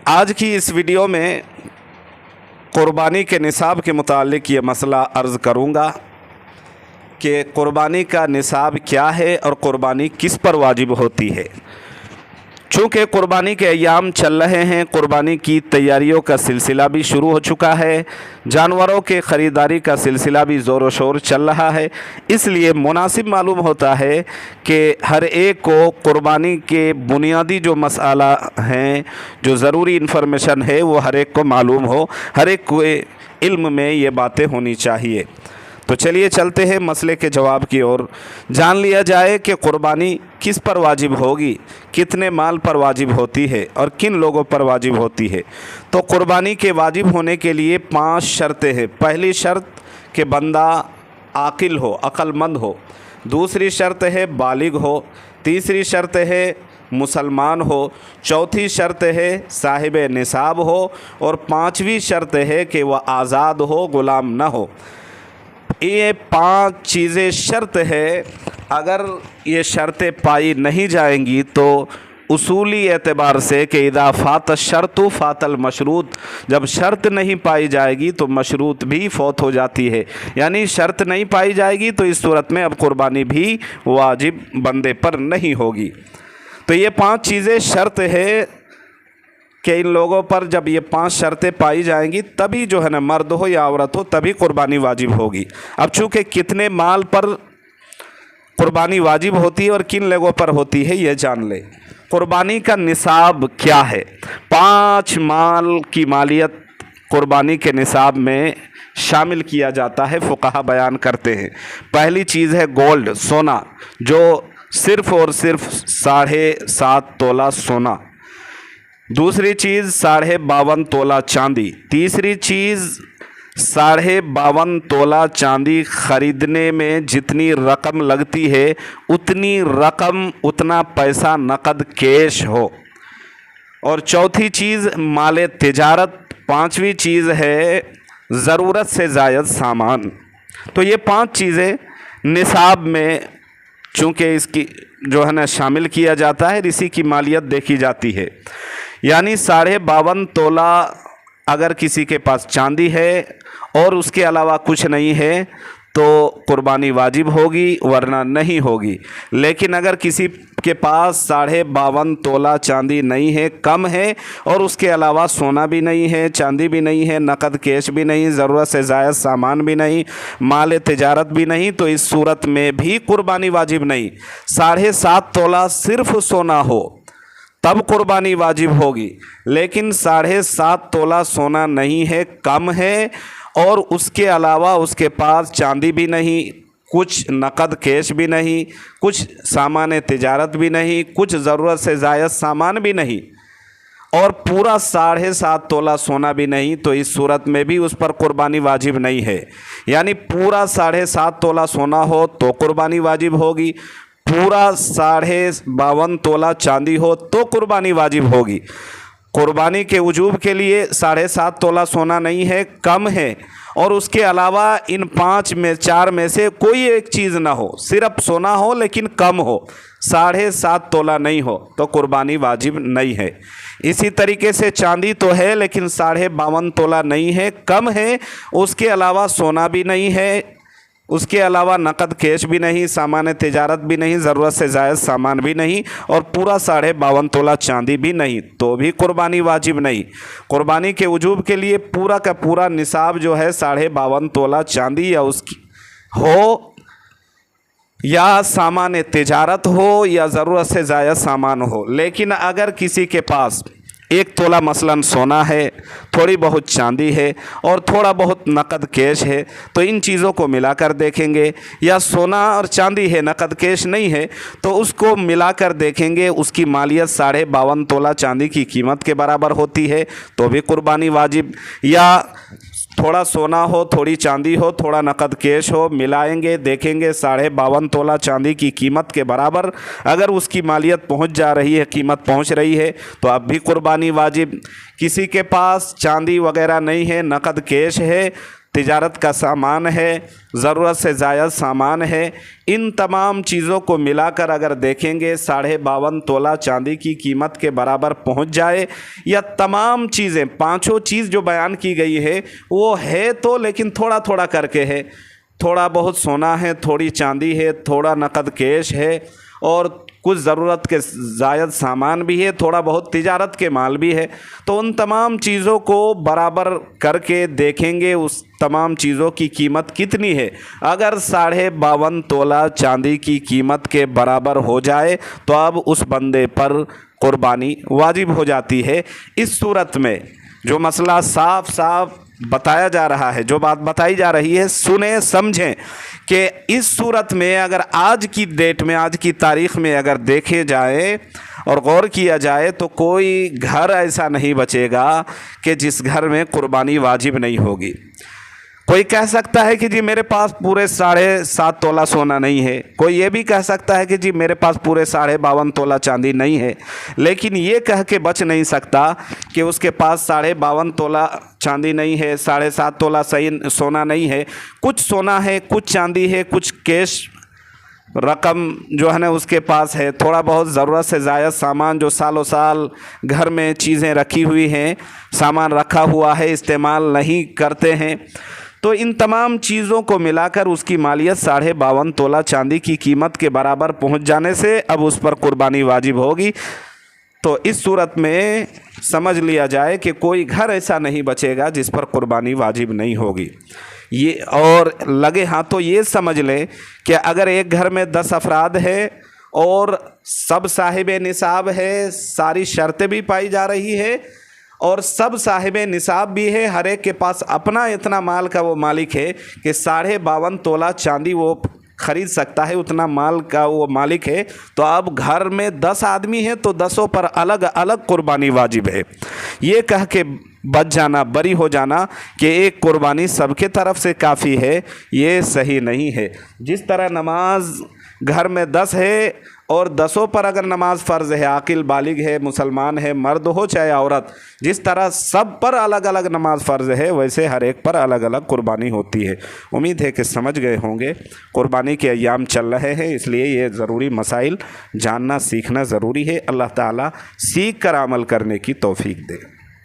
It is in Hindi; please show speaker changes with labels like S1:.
S1: आज की इस वीडियो में क़ुरबानी के निसाब के मुतालिक ये मसला अर्ज़ करूँगा कि क़ुरबानी का निसाब क्या है और क़ुरबानी किस पर वाजिब होती है। चूँकि क़ुरबानी के अय्याम चल रहे हैं, क़ुरबानी की तैयारियों का सिलसिला भी शुरू हो चुका है, जानवरों के ख़रीदारी का सिलसिला भी ज़ोर शोर चल रहा है। इसलिए मुनासिब मालूम होता है कि हर एक को क़ुरबानी के बुनियादी जो मसाला हैं, जो ज़रूरी इन्फॉर्मेशन है, वो हर एक को मालूम हो, हर एक को इल्म में ये बातें होनी चाहिए। तो चलिए चलते हैं मसले के जवाब की ओर। जान लिया जाए कि क़ुरबानी किस पर वाजिब होगी, कितने माल पर वाजिब होती है और किन लोगों पर वाजिब होती है। तो क़ुरबानी के वाजिब होने के लिए 5 शर्तें हैं। पहली शर्त कि बंदा आकिल हो, अक्लमंद हो। दूसरी शर्त है बालिग हो। तीसरी शर्त है मुसलमान हो। चौथी शर्त है साहिब निसाब हो। और 5वीं शर्त है कि वह आज़ाद हो, ग़ुलाम न हो। ये 5 चीज़ें शर्त है। अगर ये शर्तें पाई नहीं जाएंगी तो उसूली एतबार से कि इदा फ़ात शर्तु फ़ातल मशरूत, जब शर्त नहीं पाई जाएगी तो मशरूत भी फ़ौत हो जाती है। यानी शर्त नहीं पाई जाएगी तो इस सूरत में अब क़ुरबानी भी वाजिब बंदे पर नहीं होगी। तो ये 5 चीज़ें शर्त है कि इन लोगों पर जब ये 5 शर्तें पाई जाएंगी तभी जो है ना, मर्द हो या औरत हो, तभी क़ुरबानी वाजिब होगी। अब चूँकि कितने माल पर क़ुरबानी वाजिब होती है और किन लोगों पर होती है ये जान ले। क़ुरबानी का निसाब क्या है? 5 माल की मालियत क़ुरबानी के निसाब में शामिल किया जाता है, फ़ुक़हा बयान करते हैं। पहली चीज़ है गोल्ड, सोना, जो सिर्फ़ और सिर्फ 7.5 तोला सोना। दूसरी चीज़ 52.5 तोला चांदी। तीसरी चीज़ 52.5 तोला चांदी ख़रीदने में जितनी रकम लगती है उतनी रकम, उतना पैसा नकद कैश हो। और चौथी चीज़ माले तिजारत। 5वीं चीज़ है ज़रूरत से ज़ायद सामान। तो ये 5 चीज़ें निसाब में चूँकि इसकी जो है ना शामिल किया जाता है, इसी की मालियत देखी जाती है। यानी 52.5 तोला अगर किसी के पास चांदी है और उसके अलावा कुछ नहीं है तो क़ुरबानी वाजिब होगी, वरना नहीं होगी। लेकिन अगर किसी के पास 52.5 तोला चांदी नहीं है, कम है, और उसके अलावा सोना भी नहीं है, चांदी भी नहीं है, नकद कैश भी नहीं, ज़रूरत से ज़ायद सामान भी नहीं, माल तिजारत भी नहीं, तो इस सूरत में भी क़ुरबानी वाजिब नहीं। 7.5 तोला सिर्फ सोना हो तब क़ुरबानी वाजिब होगी। लेकिन 7.5 तोला सोना नहीं है, कम है, और उसके अलावा उसके पास चांदी भी नहीं, कुछ नकद कैश भी नहीं, कुछ सामान तिजारत भी नहीं, कुछ ज़रूरत से ज़ायद सामान भी नहीं, और पूरा 7.5 तोला सोना भी नहीं, तो इस सूरत में भी उस पर क़ुरबानी वाजिब नहीं है। यानी पूरा 7.5 तोला सोना हो तो क़ुरबानी वाजिब होगी, पूरा 52.5 तोला चांदी हो तो क़ुरबानी वाजिब होगी। क़ुरबानी के वजूब के लिए 7.5 तोला सोना नहीं है, कम है, और उसके अलावा इन 5 में 4 में से कोई एक चीज़ ना हो, सिर्फ सोना हो लेकिन कम हो, 7.5 तोला नहीं हो, तो क़ुरबानी वाजिब नहीं है। इसी तरीके से चांदी तो है लेकिन 52.5 तोला नहीं है, कम है, उसके अलावा सोना भी नहीं है, उसके अलावा नकद कैश भी नहीं, सामान तिजारत भी नहीं, ज़रूरत से ज़ायद सामान भी नहीं, और पूरा 52.5 तोला चांदी भी नहीं, तो भी क़ुरबानी वाजिब नहीं। क़ुरबानी के वजूब के लिए पूरा का पूरा निसाब जो है 52.5 तोला चांदी या उसकी हो, या सामान तिजारत हो, या ज़रूरत से ज़ायद सामान हो। लेकिन अगर किसी के पास 1 तोला मसलन सोना है, थोड़ी बहुत चांदी है और थोड़ा बहुत नकद कैश है, तो इन चीज़ों को मिलाकर देखेंगे, या सोना और चांदी है, नकद कैश नहीं है, तो उसको मिलाकर देखेंगे, उसकी मालियत 52.5 तोला चांदी की कीमत के बराबर होती है तो भी क़ुरबानी वाजिब। या थोड़ा सोना हो, थोड़ी चांदी हो, थोड़ा नकद कैश हो, मिलाएंगे, देखेंगे 52.5 तोला चांदी की कीमत के बराबर अगर उसकी मालियत पहुंच जा रही है, कीमत पहुंच रही है, तो अब भी क़ुरबानी वाजिब। किसी के पास चांदी वगैरह नहीं है, नकद कैश है, तिजारत का सामान है, ज़रूरत से ज़ायद सामान है, इन तमाम चीज़ों को मिलाकर अगर देखेंगे 52.5 तोला चांदी की कीमत के बराबर पहुंच जाए, या तमाम चीज़ें पांचों चीज़ जो बयान की गई है वो है तो लेकिन थोड़ा थोड़ा करके है, थोड़ा बहुत सोना है, थोड़ी चांदी है, थोड़ा नकद कैश है और कुछ ज़रूरत के ज़ायद सामान भी है, थोड़ा बहुत तिजारत के माल भी है। तो उन तमाम चीज़ों को बराबर करके देखेंगे उस तमाम चीज़ों की कीमत कितनी है। अगर 52.5 तोला चांदी की कीमत के बराबर हो जाए तो अब उस बंदे पर कुर्बानी वाजिब हो जाती है। इस सूरत में जो मसला साफ साफ बताया जा रहा है, जो बात बताई जा रही है, सुने समझें कि इस सूरत में अगर आज की डेट में, आज की तारीख़ में अगर देखे जाए और गौर किया जाए तो कोई घर ऐसा नहीं बचेगा कि जिस घर में कुर्बानी वाजिब नहीं होगी। कोई कह सकता है कि जी मेरे पास पूरे 7.5 तोला सोना नहीं है, कोई ये भी कह सकता है कि जी मेरे पास पूरे 52.5 तोला चांदी नहीं है, लेकिन ये कह के बच नहीं सकता कि उसके पास 52.5 तोला चांदी नहीं है, 7.5 तोला सही सोना नहीं है, कुछ सोना है, कुछ चांदी है, कुछ कैश रकम जो है ना उसके पास है, थोड़ा बहुत ज़रूरत से ज़ायद सामान जो सालों साल घर में चीज़ें रखी हुई हैं, सामान रखा हुआ है, इस्तेमाल नहीं करते हैं। तो इन तमाम चीज़ों को मिलाकर उसकी मालियत 52.5 तोला चांदी की कीमत के बराबर पहुंच जाने से अब उस पर कुर्बानी वाजिब होगी। तो इस सूरत में समझ लिया जाए कि कोई घर ऐसा नहीं बचेगा जिस पर कुर्बानी वाजिब नहीं होगी। ये और लगे हाथों ये समझ लें कि अगर एक घर में 10 अफराद है और सब साहिब निसाब है, सारी शर्तें भी पाई जा रही है और सब साहिब निसाब भी है, हर एक के पास अपना इतना माल का वो मालिक है कि 52.5 तोला चांदी वो ख़रीद सकता है, उतना माल का वो मालिक है, तो अब घर में 10 आदमी हैं तो 10 पर अलग अलग कुर्बानी वाजिब है। ये कह के बच जाना, बरी हो जाना कि एक कुर्बानी सबके तरफ से काफ़ी है, ये सही नहीं है। जिस तरह नमाज घर में 10 है और 10 पर अगर नमाज फ़र्ज़ है, आकिल बालिग है, मुसलमान है, मर्द हो चाहे औरत, जिस तरह सब पर अलग अलग नमाज फ़र्ज़ है वैसे हर एक पर अलग अलग कुर्बानी होती है। उम्मीद है कि समझ गए होंगे। कुर्बानी के अय्याम चल रहे हैं, इसलिए ये ज़रूरी मसाइल जानना सीखना ज़रूरी है। अल्लाह ताला सीख कर अमल करने की तौफीक दे।